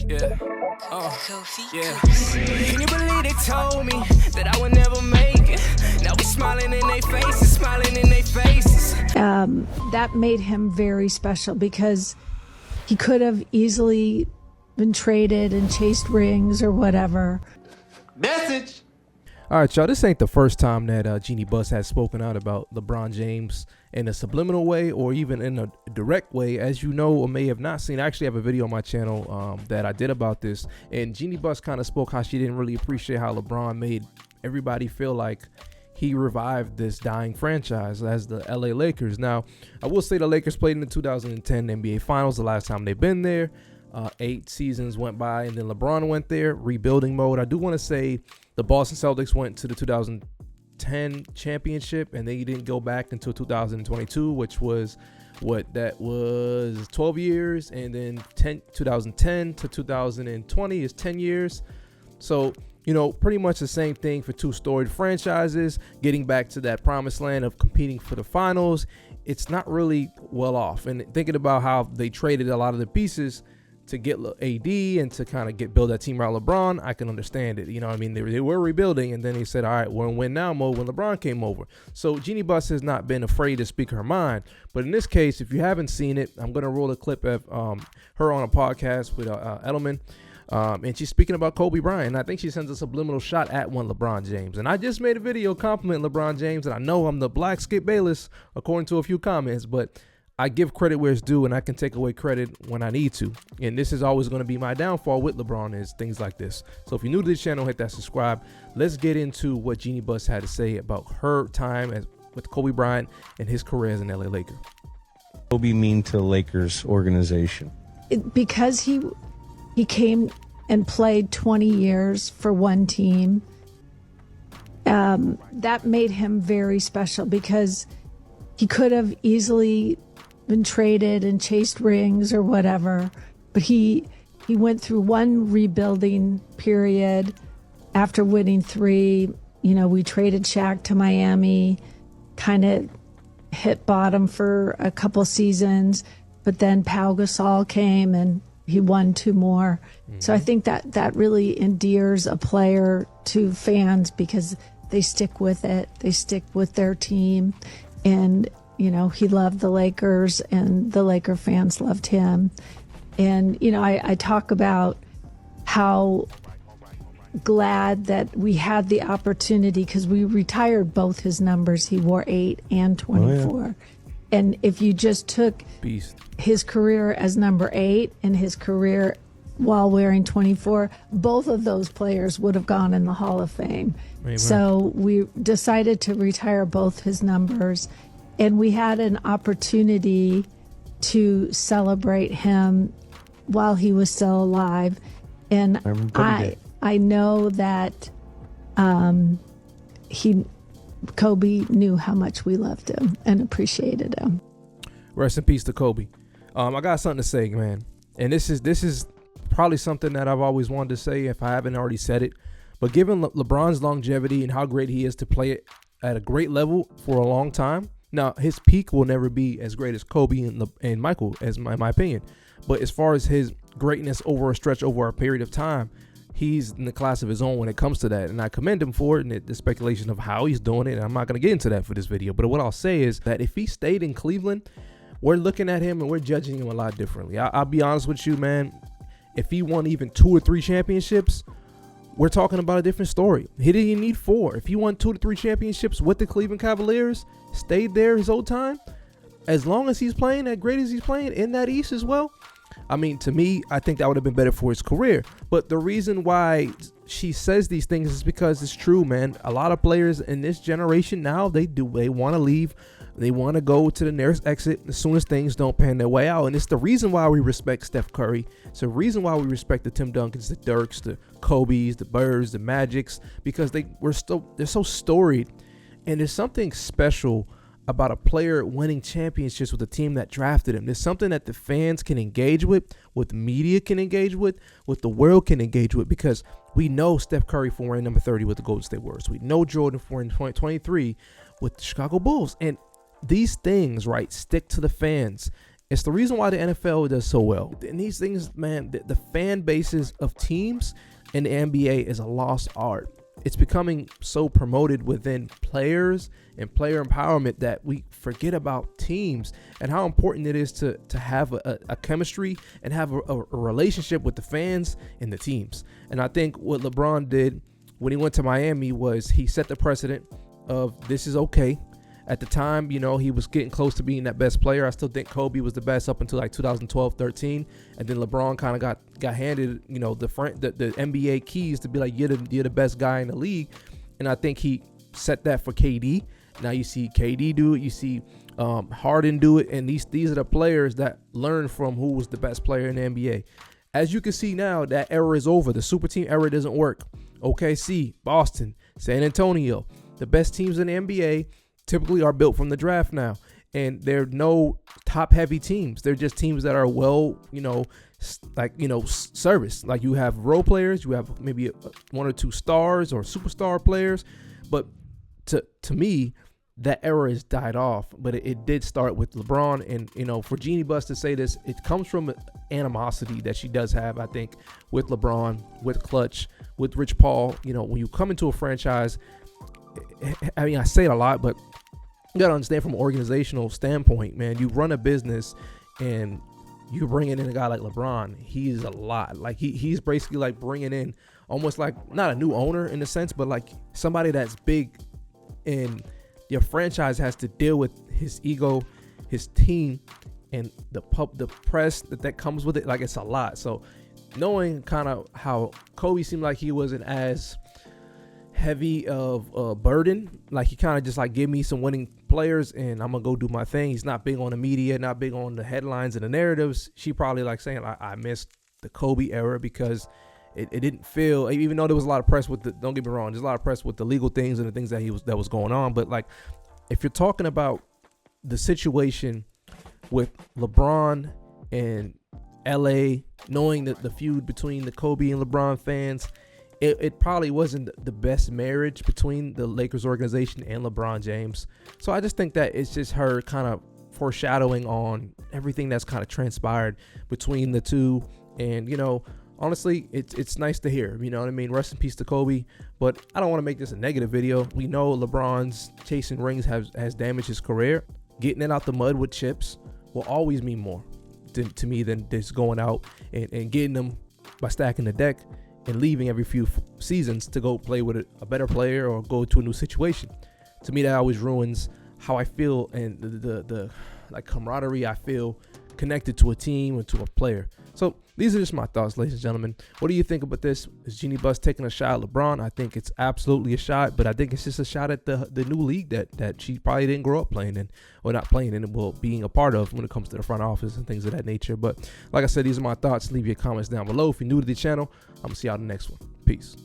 Yeah. Yeah. Can you believe they told me that I would never make it? Now we smiling in their faces, smiling in their faces. That made him very special because he could have easily been traded and chased rings or whatever. Message. All right, y'all, this ain't the first time that Jeanie Buss has spoken out about LeBron James in a subliminal way or even in a direct way. As you know or may have not seen, I actually have a video on my channel that I did about this. And Jeanie Buss kind of spoke how she didn't really appreciate how LeBron made everybody feel like he revived this dying franchise as the LA Lakers. Now, I will say the Lakers played in the 2010 NBA Finals, the last time they've been there. 8 seasons went by, and then LeBron went there, rebuilding mode. I do want to say the Boston Celtics went to the 2010 championship, and they didn't go back until 2022, which was that was 12 years, and then 2010 to 2020 is 10 years. So, you know, pretty much the same thing for two storied franchises, getting back to that promised land of competing for the finals. It's not really well off. And thinking about how they traded a lot of the pieces to get AD and to kind of build that team around LeBron, I can understand it. You know what I mean? They were rebuilding, and then they said, all right, we're in win now mode when LeBron came over. So Jeanie Buss has not been afraid to speak her mind. But in this case, if you haven't seen it, I'm going to roll a clip of her on a podcast with Edelman. And she's speaking about Kobe Bryant. And I think she sends a subliminal shot at one LeBron James. And I just made a video complimenting LeBron James, and I know I'm the black Skip Bayless, according to a few comments, but I give credit where it's due, and I can take away credit when I need to. And this is always going to be my downfall with LeBron, is things like this. So if you're new to this channel, hit that subscribe. Let's get into what Jeanie Buss had to say about her time with Kobe Bryant and his career as an LA Laker. Kobe mean to Lakers organization? Because he came and played 20 years for one team. That made him very special because he could have easily been traded and chased rings or whatever, but he went through one rebuilding period after winning 3. You know, we traded Shaq to Miami, kind of hit bottom for a couple seasons, but then Pau Gasol came and he won 2 more. So I think that really endears a player to fans because they stick with it. They stick with their team. And you know, he loved the Lakers and the Laker fans loved him. And, you know, I talk about how glad that we had the opportunity because we retired both his numbers. He wore 8 and 24. Oh, yeah. And if you just took his career as number 8 and his career while wearing 24, both of those players would have gone in the Hall of Fame. Amen. So we decided to retire both his numbers. And we had an opportunity to celebrate him while he was still alive. And I know that Kobe knew how much we loved him and appreciated him. Rest in peace to Kobe. I got something to say, man. And this is probably something that I've always wanted to say if I haven't already said it. But given LeBron's longevity and how great he is to play it at a great level for a long time, now, his peak will never be as great as Kobe and Michael, in my opinion. But as far as his greatness over a stretch over a period of time, he's in the class of his own when it comes to that. And I commend him for it and the speculation of how he's doing it. And I'm not going to get into that for this video. But what I'll say is that if he stayed in Cleveland, we're looking at him and we're judging him a lot differently. I'll be honest with you, man. If he won even 2 or 3 championships, we're talking about a different story. He didn't even need 4. If he won 2 to 3 championships with the Cleveland Cavaliers, stayed there his whole time, as long as he's playing as great as he's playing in that East as well, I mean, to me, I think that would have been better for his career. But the reason why she says these things is because it's true, man. A lot of players in this generation now, they want to leave. They want to go to the nearest exit as soon as things don't pan their way out. And it's the reason why we respect Steph Curry. It's the reason why we respect the Tim Duncans, the Dirks, the Kobes, the Birds, the Magics, because they're so storied. And there's something special about a player winning championships with a team that drafted him. There's something that the fans can engage with media can engage with the world can engage with, because we know Steph Curry for wearing number 30 with the Golden State Warriors. We know Jordan for wearing 23 with the Chicago Bulls. And these things, right, stick to the fans. It's the reason why the NFL does so well. And these things, man, the fan bases of teams in the NBA is a lost art. It's becoming so promoted within players and player empowerment that we forget about teams and how important it is to have a chemistry and have a relationship with the fans and the teams. And I think what LeBron did when he went to Miami was he set the precedent of this is okay. At the time, you know, he was getting close to being that best player. I still think Kobe was the best up until like 2012-13, and then LeBron kind of got handed, you know, the NBA keys to be like you're the best guy in the league, and I think he set that for KD. Now you see KD do it, you see Harden do it, and these are the players that learn from who was the best player in the NBA. As you can see now, that era is over. The super team era doesn't work. OKC, Boston, San Antonio, the best teams in the NBA typically are built from the draft now, and they're no top heavy teams. They're just teams that are well, service. Like you have role players, you have maybe one or two stars or superstar players, but to me, that era has died off. But it did start with LeBron, and you know, for Jeanie Buss to say this, it comes from animosity that she does have, I think, with LeBron, with Clutch, with Rich Paul. You know, when you come into a franchise, I mean, I say it a lot, but you got to understand from an organizational standpoint, man, you run a business and you're bringing in a guy like LeBron. He's a lot. Like he's basically like bringing in almost like not a new owner in a sense, but like somebody that's big, and your franchise has to deal with his ego, his team, and the press that comes with it. Like it's a lot. So knowing kind of how Kobe seemed like he wasn't as heavy of a burden, like he kind of just like give me some winning players and I'm gonna go do my thing. He's not big on the media, not big on the headlines and the narratives. She probably like saying I missed the Kobe era because it didn't feel, even though there was a lot of press with the, don't get me wrong, there's a lot of press with the legal things and the things that was going on, but like if you're talking about the situation with LeBron and LA, knowing that the feud between the Kobe and LeBron fans, it probably wasn't the best marriage between the Lakers organization and LeBron James. So I just think that it's just her kind of foreshadowing on everything that's kind of transpired between the two. And, you know, honestly, it's nice to hear, you know what I mean? Rest in peace to Kobe, but I don't want to make this a negative video. We know LeBron's chasing rings has damaged his career. Getting it out the mud with chips will always mean more to me than just going out and getting them by stacking the deck and leaving every few seasons to go play with a better player or go to a new situation. To me, that always ruins how I feel and the like camaraderie I feel connected to a team or to a player. So these are just my thoughts, ladies and gentlemen. What do you think about this? Is Jeanie Buss taking a shot at LeBron? I think it's absolutely a shot, but I think it's just a shot at the new league that she probably didn't grow up playing in, or not playing in, well, being a part of when it comes to the front office and things of that nature. But like I said, these are my thoughts. Leave your comments down below. If you're new to the channel, I'm gonna see y'all in the next one. Peace.